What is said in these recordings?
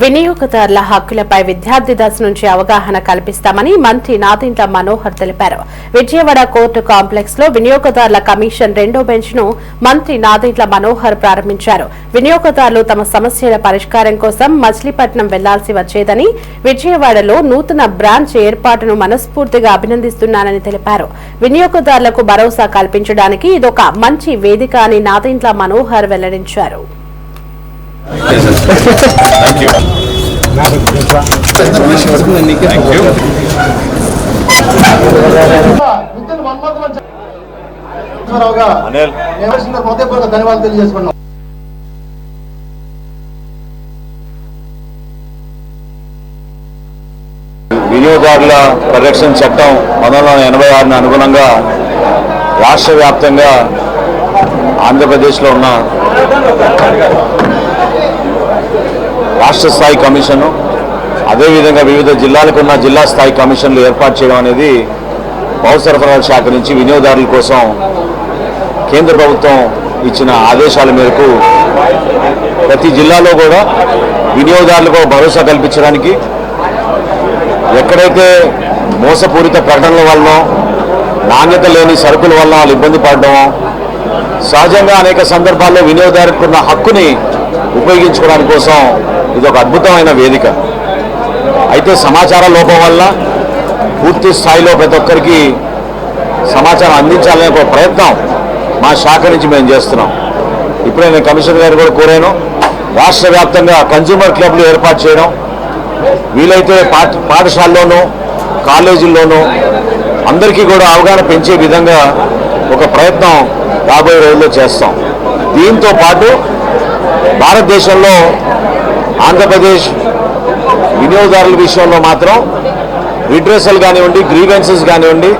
వినియోగదారుల హక్కులపై విద్యార్థి దశ నుంచి అవగాహన కల్పిస్తామని మంత్రి నాదెండ్ల మనోహర్ తెలిపారు. విజయవాడ కోర్టు కాంప్లెక్స్ లో వినియోగదారుల కమిషన్ రెండో బెంచ్ ను మంత్రి నాదెండ్ల మనోహర్ ప్రారంభించారు. వినియోగదారులు తమ సమస్యల పరిష్కారం కోసం మచిలీపట్నం వెళ్లాల్సి వచ్చేదని, విజయవాడలో నూతన బ్రాంచ్ ఏర్పాటును మనస్ఫూర్తిగా అభినందిస్తున్నానని తెలిపారు. వినియోగదారులకు భరోసా కల్పించడానికి ఇదొక మంచి వేదిక అని నాదెండ్ల మనోహర్ వెల్లడించారు. వినియోగదారుల పరిరక్షణ చట్టం 1986 అనుగుణంగా రాష్ట్ర వ్యాప్తంగా ఆంధ్రప్రదేశ్లో ఉన్న రాష్ట్ర స్థాయి కమిషను, అదేవిధంగా వివిధ జిల్లాలకు ఉన్న జిల్లా స్థాయి కమిషన్లు ఏర్పాటు చేయడం అనేది పౌర సరఫరాల శాఖ నుంచి వినియోగదారుల కోసం కేంద్ర ప్రభుత్వం ఇచ్చిన ఆదేశాల మేరకు ప్రతి జిల్లాలో కూడా వినియోగదారులకు భరోసా కల్పించడానికి, ఎక్కడైతే మోసపూరిత ప్రకటనల వల్ల నాణ్యత లేని సరుకుల వల్ల వాళ్ళు ఇబ్బంది పడడమో, సహజంగా అనేక సందర్భాల్లో వినియోగదారులకు ఉన్న హక్కుని ఉపయోగించుకోవడానికి కోసం ఇది ఒక అద్భుతమైన వేదిక. అయితే సమాచార లోపం వల్ల పూర్తి స్థాయిలో ప్రతి ఒక్కరికి సమాచారం అందించాలనే ఒక ప్రయత్నం మా శాఖ నుంచి మేము చేస్తున్నాం. ఇప్పుడే నేను కమిషనర్ గారు కూడా కోరాను, రాష్ట్ర వ్యాప్తంగా కన్జ్యూమర్ క్లబ్లు ఏర్పాటు చేయడం, వీలైతే పాఠశాలలోనూ కాలేజీల్లోనూ అందరికీ కూడా అవగాహన పెంచే విధంగా ఒక ప్రయత్నం రాబోయే రోజుల్లో చేస్తాం. దీంతో పాటు భారతదేశంలో ఆంధ్రప్రదేశ్ వినియోగదారుల విషయంలో మాత్రం రిడ్రెసల్ కానివ్వండి, గ్రీవెన్సెస్ కానివ్వండి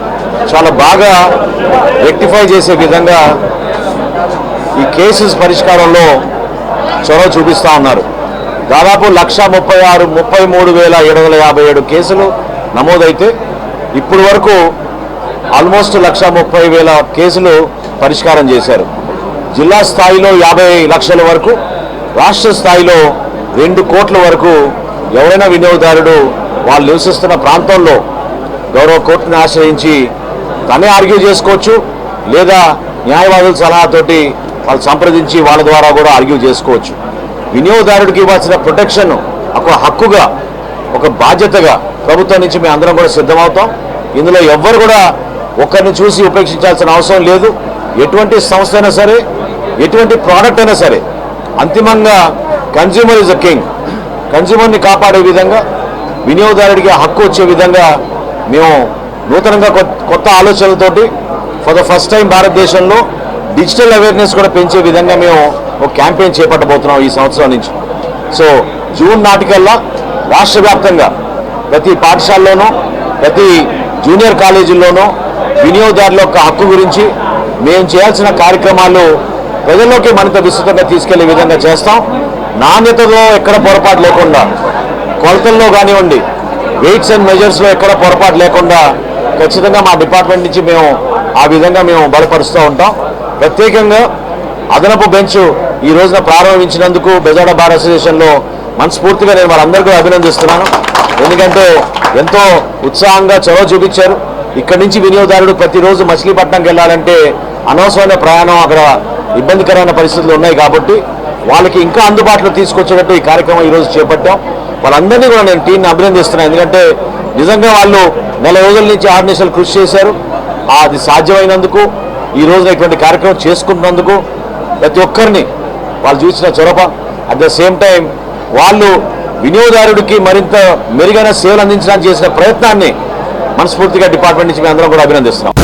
చాలా బాగా రెక్టిఫై చేసే విధంగా ఈ కేసెస్ పరిష్కారంలో చొరవ చూపిస్తూ ఉన్నారు. దాదాపు 1,33,757 కేసులు నమోదైతే ఇప్పటి వరకు ఆల్మోస్ట్ 1,30,000 కేసులు పరిష్కారం చేశారు. జిల్లా స్థాయిలో 50 లక్షల వరకు, రాష్ట్ర స్థాయిలో 2 కోట్ల వరకు ఎవరైనా వినియోగదారుడు వాళ్ళు నివసిస్తున్న ప్రాంతంలో గౌరవ కోర్టును ఆశ్రయించి తనే ఆర్గ్యూ చేసుకోవచ్చు, లేదా న్యాయవాదుల సలహాతోటి వాళ్ళు సంప్రదించి వాళ్ళ ద్వారా కూడా ఆర్గ్యూ చేసుకోవచ్చు. వినియోగదారుడికి ఇవ్వాల్సిన ప్రొటెక్షన్ ఒక హక్కుగా, ఒక బాధ్యతగా ప్రభుత్వం నుంచి మేము అందరం కూడా సిద్ధమవుతాం. ఇందులో ఎవ్వరు కూడా ఒక్కరిని చూసి ఉపేక్షించాల్సిన అవసరం లేదు. ఎటువంటి సంస్థ అయినా సరే, ఎటువంటి ప్రోడక్ట్ అయినా సరే, అంతిమంగా కన్జ్యూమర్ ఇస్ అ కింగ్. కన్జ్యూమర్ని కాపాడే విధంగా, వినియోగదారుడికి హక్కు వచ్చే విధంగా మేము నూతనంగా కొత్త ఆలోచనలతోటి ఫర్ ద ఫస్ట్ టైం భారతదేశంలో డిజిటల్ అవేర్నెస్ కూడా పెంచే విధంగా మేము ఒక క్యాంపెయిన్ చేపట్టబోతున్నాం ఈ సంవత్సరం నుంచి. సో జూన్ నాటికల్లా రాష్ట్ర వ్యాప్తంగా ప్రతి పాఠశాలలోనూ, ప్రతి జూనియర్ కాలేజీల్లోనూ వినియోగదారుల యొక్క హక్కు గురించి మేము చేయాల్సిన కార్యక్రమాలు ప్రజల్లోకి మరింత విస్తృతంగా తీసుకెళ్లే విధంగా చేస్తాం. నాణ్యతలో ఎక్కడ పొరపాటు లేకుండా, కొలతల్లో కానివ్వండి, వెయిట్స్ అండ్ మెజర్స్లో ఎక్కడ పొరపాటు లేకుండా ఖచ్చితంగా మా డిపార్ట్మెంట్ నుంచి మేము ఆ విధంగా మేము బలపరుస్తూ ఉంటాం. ప్రత్యేకంగా అదనపు బెంచ్ ఈ రోజున ప్రారంభించినందుకు బెజవాడ బార్ అసోసియేషన్లో మనస్ఫూర్తిగా నేను వాళ్ళందరికీ అభినందిస్తున్నాను. ఎందుకంటే ఎంతో ఉత్సాహంగా చొరవ చూపించారు. ఇక్కడి నుంచి వినియోగదారుడు ప్రతిరోజు మచిలీపట్నంకి వెళ్ళాలంటే అనవసరమైన ప్రయాణం, అక్కడ ఇబ్బందికరమైన పరిస్థితులు ఉన్నాయి కాబట్టి వాళ్ళకి ఇంకా అందుబాటులో తీసుకొచ్చేటట్టు ఈ కార్యక్రమం ఈరోజు చేపట్టాం. వాళ్ళందరినీ కూడా నేను టీంని అభినందిస్తున్నాను. ఎందుకంటే నిజంగా వాళ్ళు 4 రోజుల నుంచి 6 నిమిషాలు కృషి చేశారు. అది సాధ్యమైనందుకు, ఈ రోజున ఇటువంటి కార్యక్రమం చేసుకుంటున్నందుకు ప్రతి ఒక్కరిని వాళ్ళు చూసిన చొరవ, అట్ ద సేమ్ టైం వాళ్ళు వినియోగదారుడికి మరింత మెరుగైన సేవలు అందించడానికి చేసిన ప్రయత్నాన్ని మనస్ఫూర్తిగా డిపార్ట్మెంట్ నుంచి మేము అందరం కూడా అభినందిస్తున్నాం.